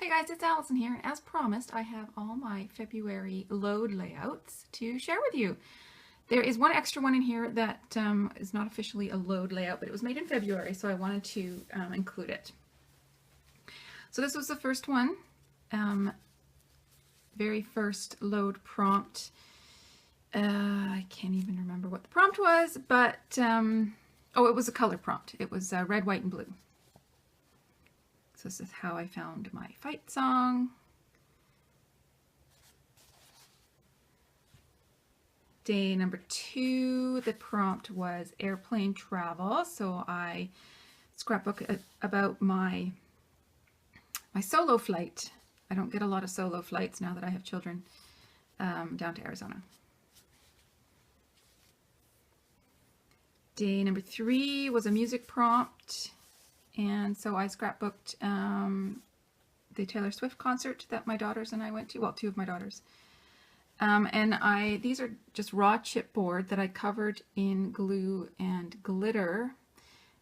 Hey guys, it's Alison here, and as promised, I have all my February load layouts to share with you. There is one extra one in here that is not officially a load layout, but it was made in February, so I wanted to include it. So this was the first one, very first load prompt. I can't even remember what the prompt was, but oh, it was a color prompt. It was red, white, and blue. So this is how I found my fight song. Day number 2, the prompt was airplane travel. So I scrapbook about my solo flight. I don't get a lot of solo flights now that I have children down to Arizona. Day number 3 was a music prompt. And so I scrapbooked the Taylor Swift concert that my daughters and I went to, well, 2 of my daughters. And these are just raw chipboard that I covered in glue and glitter.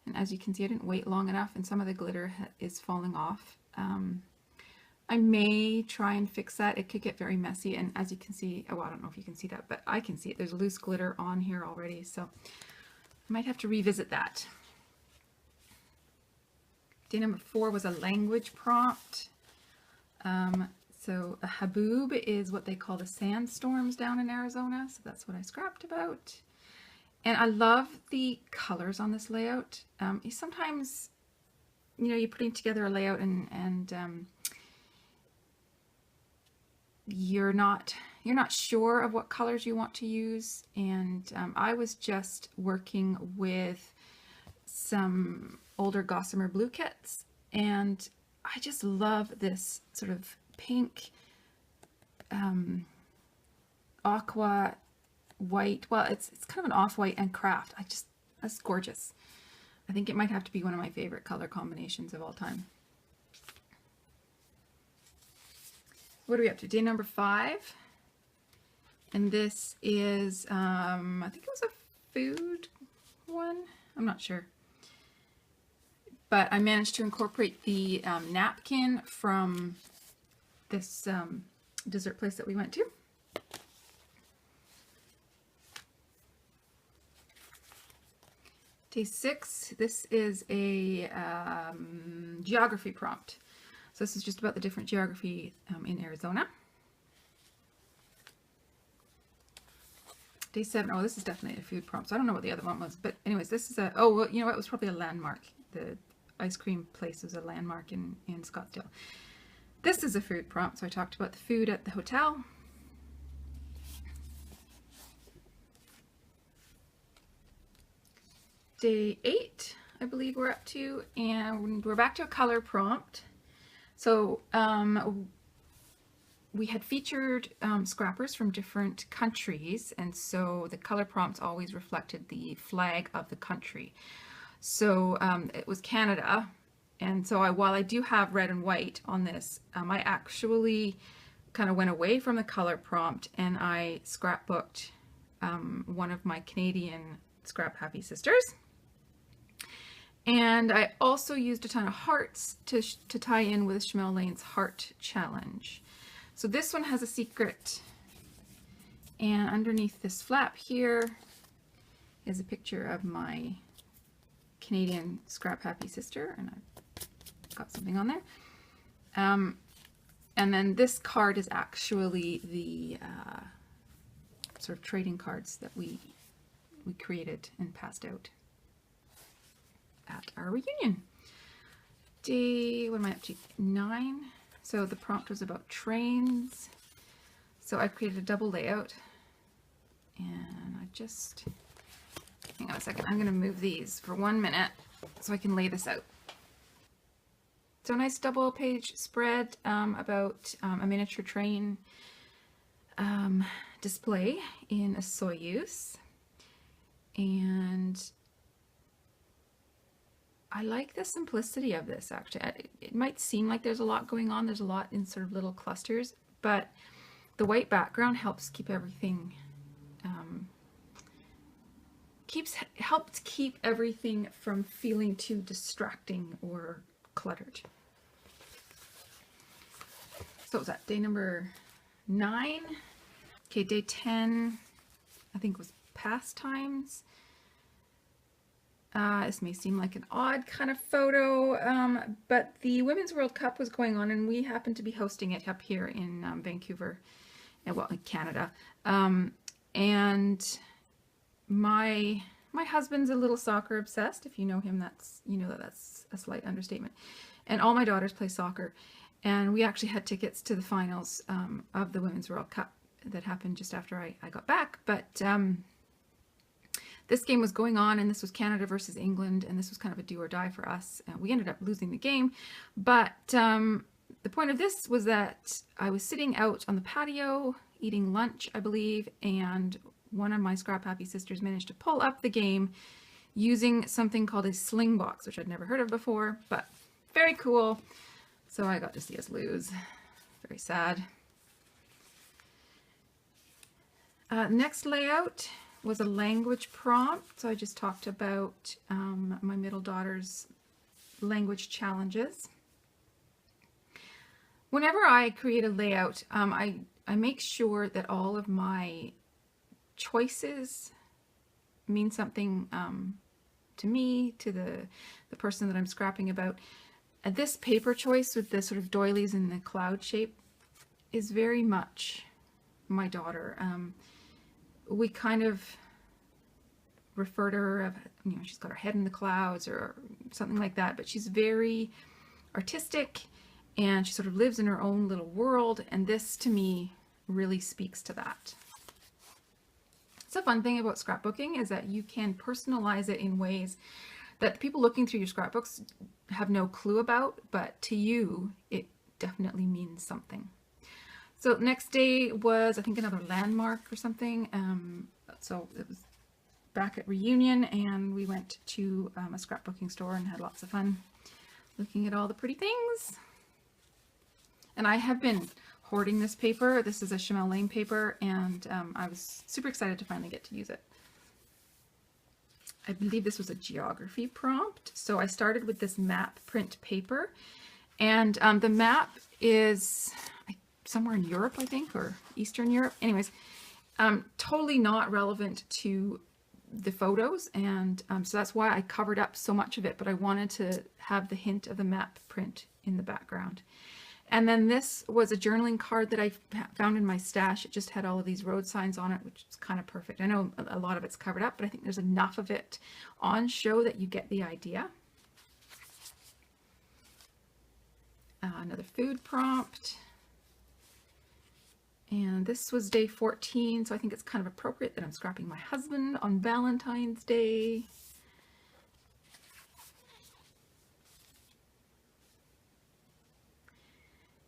And as you can see, I didn't wait long enough and some of the glitter is falling off. I may try and fix that. It could get very messy. And as you can see, oh, I don't know if you can see that, but I can see it. There's loose glitter on here already. So I might have to revisit that. Day number 4 was a language prompt. So a haboob is what they call the sandstorms down in Arizona. So that's what I scrapped about. And I love the colors on this layout. Sometimes, you know, you're putting together a layout and you're not sure of what colors you want to use. And I was just working with some older Gossamer blue kits, and I just love this sort of pink, aqua white. Well, it's kind of an off-white and craft. That's gorgeous. I think it might have to be one of my favorite color combinations of all time. What are we up to? Day number 5, and this is I think it was a food one. I'm not sure. But I managed to incorporate the napkin from this dessert place that we went to. Day 6, this is a geography prompt. So this is just about the different geography in Arizona. Day 7, oh, this is definitely a food prompt. So I don't know what the other one was, but anyways, this is a, oh, well, you know what, it was probably a landmark. The ice cream place was a landmark in Scottsdale. This is a food prompt, so I talked about the food at the hotel. Day 8, I believe we're up to, and we're back to a color prompt. So we had featured scrappers from different countries, and so the color prompts always reflected the flag of the country. So it was Canada, and so while I do have red and white on this, I actually kind of went away from the color prompt and I scrapbooked one of my Canadian Scrap Happy Sisters. And I also used a ton of hearts to tie in with Shamel Lane's Heart Challenge. So this one has a secret, and underneath this flap here is a picture of my Canadian Scrap Happy Sister, and I've got something on there. And then this card is actually the sort of trading cards that we created and passed out at our reunion. Day, what am I up to? 9. So the prompt was about trains. So I created a double layout, and I just, hang on a second, I'm going to move these for 1 minute so I can lay this out. So a nice double page spread about a miniature train display in a Soyuz. And I like the simplicity of this, actually. It might seem like there's a lot going on. There's a lot in sort of little clusters, but the white background helps keep everything helps keep everything from feeling too distracting or cluttered. So what was that, day number 9? Okay, day 10, I think was pastimes. This may seem like an odd kind of photo, but the Women's World Cup was going on and we happened to be hosting it up here in Vancouver, and well, in Canada. And my husband's a little soccer obsessed. If you know him, you know that's a slight understatement. And all my daughters play soccer. And we actually had tickets to the finals of the Women's World Cup that happened just after I got back. But this game was going on, and this was Canada versus England, and this was kind of a do or die for us. We ended up losing the game, but the point of this was that I was sitting out on the patio eating lunch, I believe, and one of my Scrap Happy sisters managed to pull up the game using something called a sling box, which I'd never heard of before, but very cool. So I got to see us lose. Very sad. Next layout was a language prompt. So I just talked about my middle daughter's language challenges. Whenever I create a layout, I make sure that all of my choices mean something to me, to the person that I'm scrapping about. This paper choice with the sort of doilies in the cloud shape is very much my daughter. We kind of refer to her, you know, she's got her head in the clouds or something like that, but she's very artistic and she sort of lives in her own little world, and this to me really speaks to that. So a fun thing about scrapbooking is that you can personalize it in ways that the people looking through your scrapbooks have no clue about, but to you it definitely means something. So next day was, I think, another landmark or something. So it was back at Reunion, and we went to a scrapbooking store and had lots of fun looking at all the pretty things. And I have been hoarding this paper. This is a Chamel Lane paper, and I was super excited to finally get to use it. I believe this was a geography prompt. So I started with this map print paper, and the map is somewhere in Europe, I think, or Eastern Europe. Anyways, totally not relevant to the photos, and so that's why I covered up so much of it, but I wanted to have the hint of the map print in the background. And then this was a journaling card that I found in my stash. It just had all of these road signs on it, which is kind of perfect. I know a lot of it's covered up, but I think there's enough of it on show that you get the idea. Another food prompt. And this was day 14, so I think it's kind of appropriate that I'm scrapping my husband on Valentine's Day.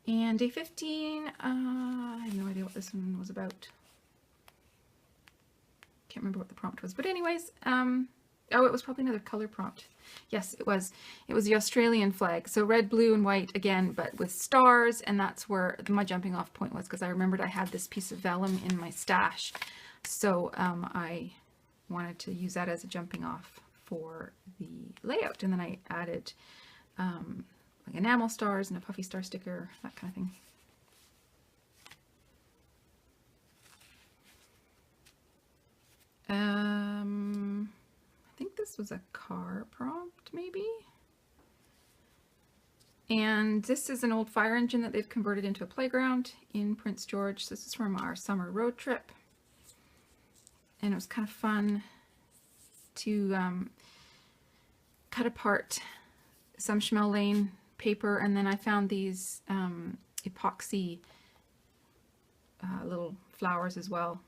And day 15, I have no idea what this one was about. Can't remember what the prompt was, but anyways, oh, it was probably another color prompt. Yes, it was. It was the Australian flag. So red, blue, and white again, but with stars, and that's where my jumping off point was, because I remembered I had this piece of vellum in my stash. So I wanted to use that as a jumping off for the layout, and then I added like enamel stars and a puffy star sticker, that kind of thing. I think this was a car prompt, maybe. And this is an old fire engine that they've converted into a playground in Prince George. This is from our summer road trip. And it was kind of fun to cut apart some Chamel Lane paper, and then I found these epoxy little flowers as well.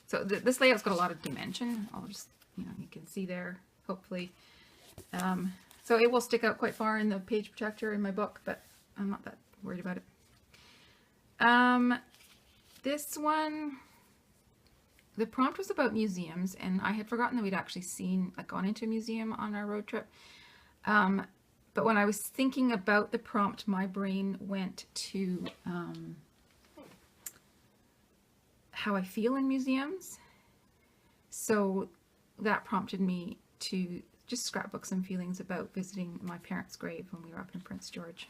So this layout's got a lot of dimension. I'll just, you know, you can see there, hopefully. So it will stick out quite far in the page protector in my book, but I'm not that worried about it. This one, the prompt was about museums, and I had forgotten that we'd actually gone into a museum on our road trip. But when I was thinking about the prompt, my brain went to how I feel in museums. So that prompted me to just scrapbook some feelings about visiting my parents' grave when we were up in Prince George.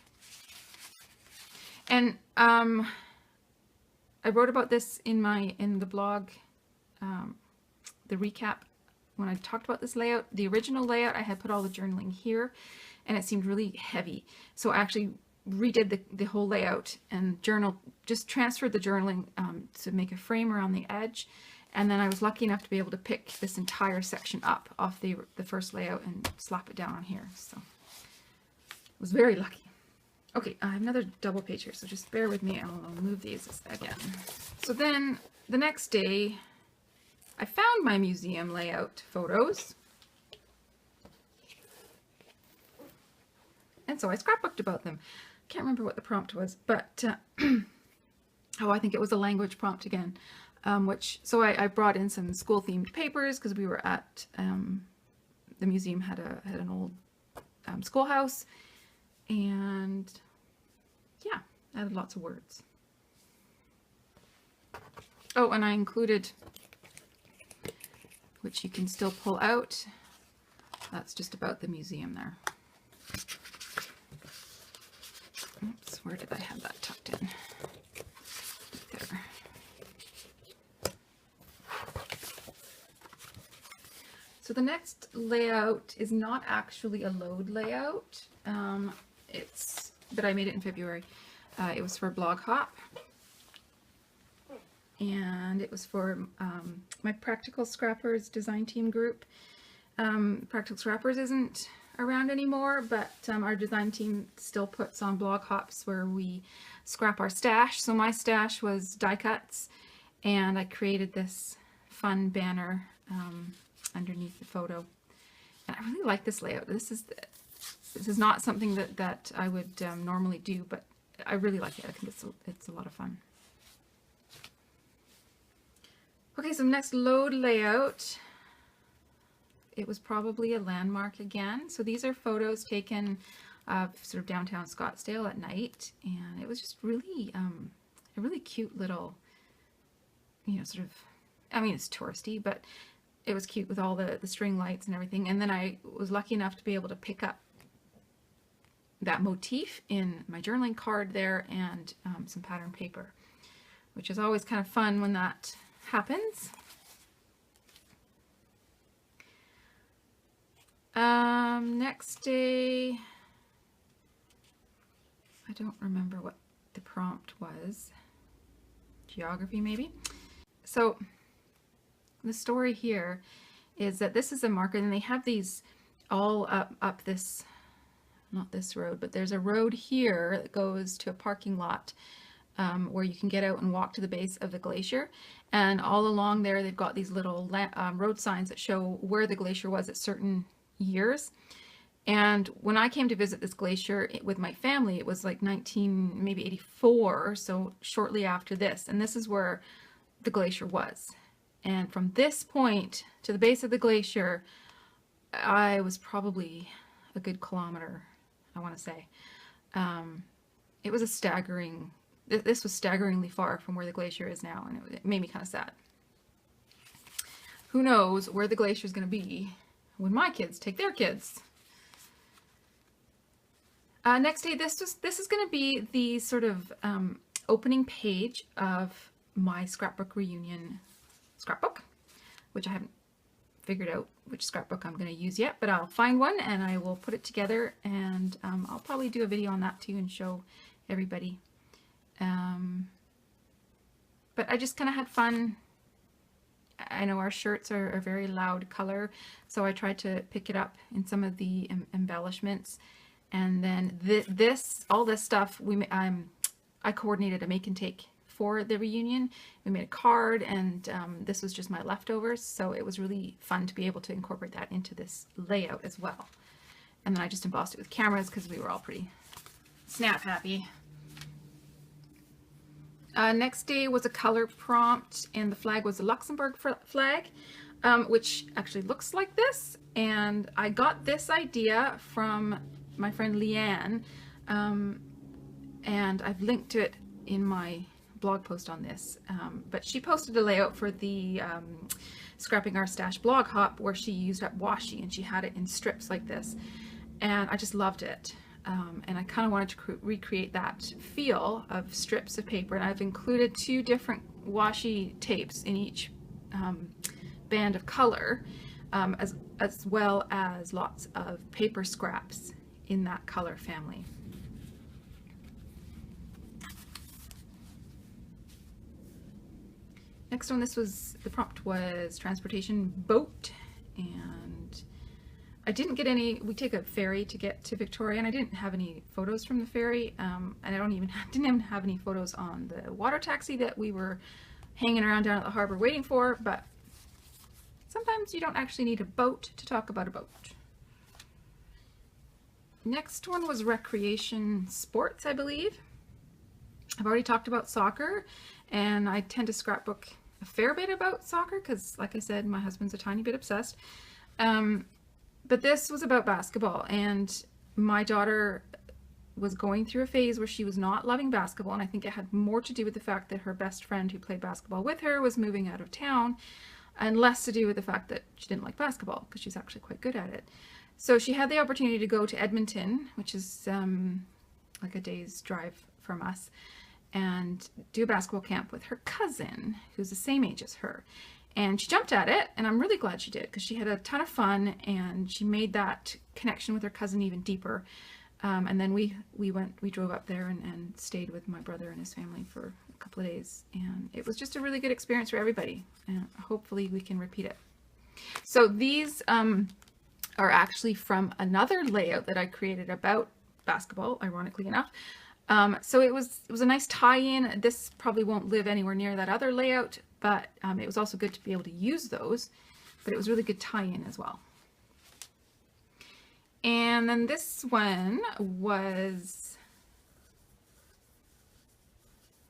And I wrote about this in the blog, the recap, when I talked about this layout. The original layout, I had put all the journaling here, and it seemed really heavy. So I actually redid the whole layout and just transferred the journaling to make a frame around the edge. And then I was lucky enough to be able to pick this entire section up off the first layout and slap it down on here. So I was very lucky. Okay, I have another double page here, so just bear with me. I'll move these again. So then the next day, I found my museum layout photos. And so I scrapbooked about them. Can't remember what the prompt was, but oh, I think it was a language prompt again. So I brought in some school themed papers because we were at the museum had an old schoolhouse, and yeah, added lots of words. Oh, and I included, which you can still pull out, that's just about the museum there. Oops, where did I have that tucked in? There. So the next layout is not actually a load layout. But I made it in February. It was for Blog Hop. And it was for my Practical Scrappers design team group. Practical Scrappers isn't around anymore, but our design team still puts on blog hops where we scrap our stash. So my stash was die cuts, and I created this fun banner underneath the photo. And I really like this layout. This is not something that I would normally do, but I really like it. I think it's a lot of fun. Okay, so next load layout. It was probably a landmark again. So these are photos taken of sort of downtown Scottsdale at night, and it was just really a really cute little, sort of, I mean, it's touristy, but it was cute with all the string lights and everything. And then I was lucky enough to be able to pick up that motif in my journaling card there, and some pattern paper, which is always kind of fun when that happens. Next day, I don't remember what the prompt was. Geography, maybe. So the story here is that this is a marker, and they have these all up this, not this road, but there's a road here that goes to a parking lot where you can get out and walk to the base of the glacier. And all along there, they've got these little road signs that show where the glacier was at certain years. And when I came to visit this glacier with my family, it was like maybe 84, so shortly after this. And this is where the glacier was. And from this point to the base of the glacier, I was probably a good kilometer, I want to say. It was a staggering, this was staggeringly far from where the glacier is now, and it made me kind of sad. Who knows where the glacier is going to be when my kids take their kids. Next day, this is going to be the sort of opening page of my scrapbook reunion scrapbook, which I haven't figured out which scrapbook I'm going to use yet, but I'll find one and I will put it together, and I'll probably do a video on that too and show everybody. But I just kind of had fun. I know our shirts are a very loud color, so I tried to pick it up in some of the embellishments. And then all this stuff, I coordinated a make and take for the reunion. We made a card, and this was just my leftovers, so it was really fun to be able to incorporate that into this layout as well. And then I just embossed it with cameras because we were all pretty snap happy. Next day was a color prompt, and the flag was a Luxembourg flag, which actually looks like this. And I got this idea from my friend Leanne, and I've linked to it in my blog post on this, but she posted a layout for the Scrapping Our Stash blog hop where she used up washi, and she had it in strips like this, and I just loved it. and I kind of wanted to recreate that feel of strips of paper, and I've included 2 different washi tapes in each band of color, as well as lots of paper scraps in that color family. Next one, the prompt was transportation boat, and I didn't get any. We take a ferry to get to Victoria, and I didn't have any photos from the ferry, and I didn't even have any photos on the water taxi that we were hanging around down at the harbor waiting for, but sometimes you don't actually need a boat to talk about a boat. Next one was recreation sports, I believe. I've already talked about soccer, and I tend to scrapbook a fair bit about soccer because, like I said, my husband's a tiny bit obsessed. But this was about basketball, and my daughter was going through a phase where she was not loving basketball, and I think it had more to do with the fact that her best friend who played basketball with her was moving out of town, and less to do with the fact that she didn't like basketball, because she's actually quite good at it. So she had the opportunity to go to Edmonton, which is like a day's drive from us, and do a basketball camp with her cousin, who's the same age as her. And she jumped at it, and I'm really glad she did, because she had a ton of fun, and she made that connection with her cousin even deeper. And then we drove up there and stayed with my brother and his family for a couple of days, and it was just a really good experience for everybody, and hopefully we can repeat it. So these are actually from another layout that I created about basketball, ironically enough. So it was a nice tie-in. This probably won't live anywhere near that other layout, but it was also good to be able to use those, but it was really good tie-in as well. And then this one was,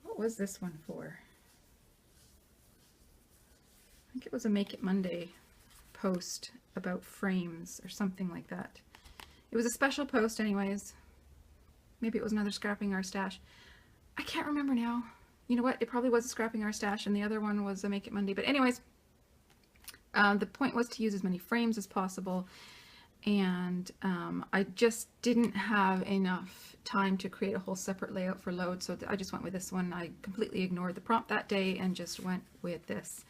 what was this one for? I think it was a Make It Monday post about frames or something like that. It was a special post anyways. Maybe it was another Scrapping Our Stash. I can't remember now. You know what? It probably was a Scrapping Our Stash, and the other one was a Make It Monday. But anyways, the point was to use as many frames as possible. And I just didn't have enough time to create a whole separate layout for Load, so I just went with this one. I completely ignored the prompt that day and just went with this.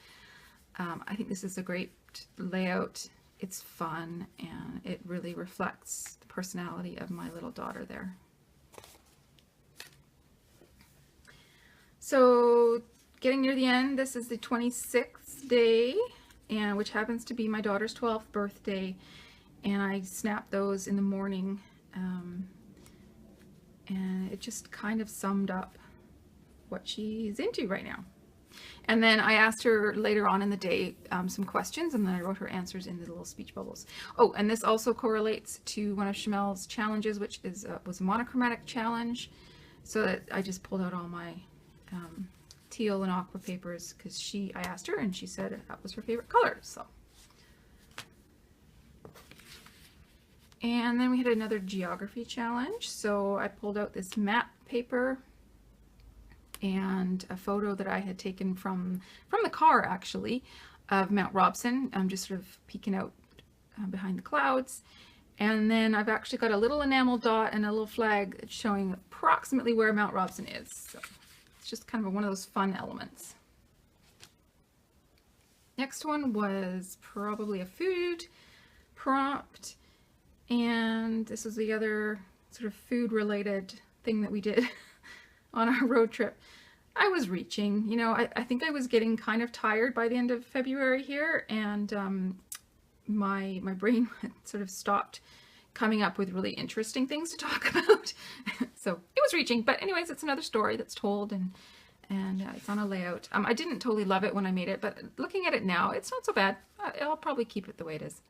I think this is a great layout. It's fun, and it really reflects the personality of my little daughter there. So getting near the end, this is the 26th day, and which happens to be my daughter's 12th birthday. And I snapped those in the morning, and it just kind of summed up what she's into right now. And then I asked her later on in the day some questions, and then I wrote her answers in the little speech bubbles. Oh, and this also correlates to one of Chamel's challenges, which is was a monochromatic challenge. So that I just pulled out all my teal and aqua papers because I asked her, and she said that was her favorite color. So. And then we had another geography challenge. So I pulled out this map paper and a photo that I had taken from the car, actually, of Mount Robson. I'm just sort of peeking out behind the clouds. And then I've actually got a little enamel dot and a little flag showing approximately where Mount Robson is. So it's just kind of one of those fun elements. Next one was probably a food prompt. And this is the other sort of food related thing that we did on our road trip. I was reaching, you know, I think I was getting kind of tired by the end of February here, and my brain sort of stopped coming up with really interesting things to talk about. So it was reaching, but anyways, it's another story that's told, and it's on a layout. I didn't totally love it when I made it, but looking at it now, it's not so bad. I'll probably keep it the way it is.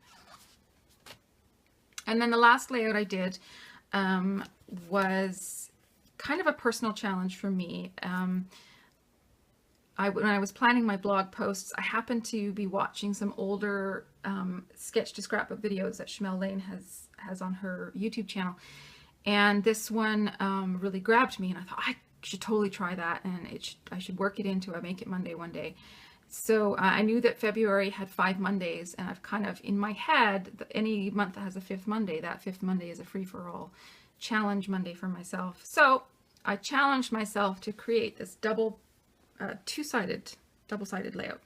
And then the last layout I did was kind of a personal challenge for me. When I was planning my blog posts, I happened to be watching some older sketch to scrapbook videos that Chamel Lane has on her YouTube channel. And this one really grabbed me, and I thought I should totally try that, and I should work it into a Make It Monday one day. So I knew that February had 5 Mondays, and I've kind of, in my head, any month that has a 5th Monday, that 5th Monday is a free-for-all challenge Monday for myself. So I challenged myself to create this double-sided layout.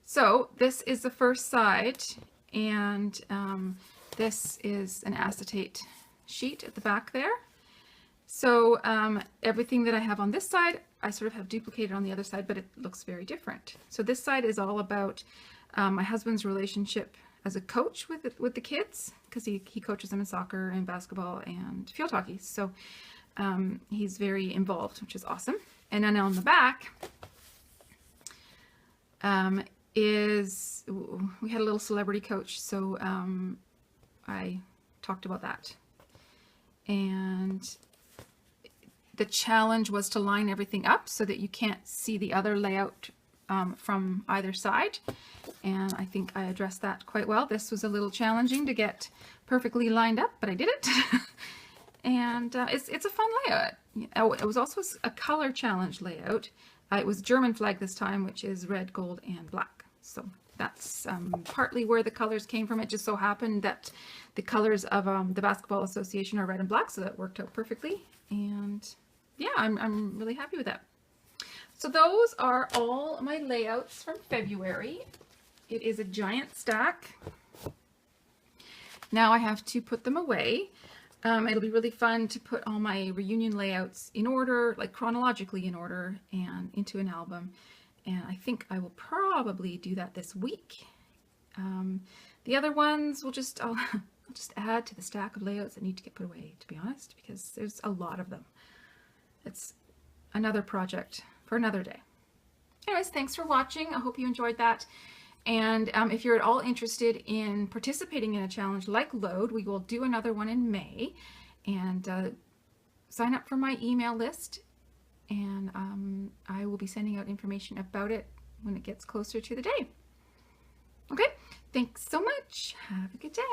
So this is the first side, and this is an acetate sheet at the back there. So everything that I have on this side, I sort of have duplicated on the other side, but it looks very different. So this side is all about my husband's relationship as a coach with the kids, because he coaches them in soccer and basketball and field hockey. So he's very involved, which is awesome. And then on the back we had a little celebrity coach, so I talked about that. And the challenge was to line everything up so that you can't see the other layout from either side. And I think I addressed that quite well. This was a little challenging to get perfectly lined up, but I did it. And it's a fun layout. Oh, it was also a color challenge layout. It was German flag this time, which is red, gold, and black. So that's partly where the colors came from. It just so happened that the colors of the Basketball Association are red and black, so that worked out perfectly. And yeah, I'm really happy with that. So those are all my layouts from February. It is a giant stack. Now I have to put them away. It'll be really fun to put all my reunion layouts in order, like chronologically in order, and into an album. And I think I will probably do that this week. The other ones I'll just add to the stack of layouts that need to get put away, to be honest, because there's a lot of them. It's another project for another day. Anyways, thanks for watching. I hope you enjoyed that. And if you're at all interested in participating in a challenge like LOAD, we will do another one in May. And sign up for my email list, and I will be sending out information about it when it gets closer to the day. Okay, thanks so much. Have a good day.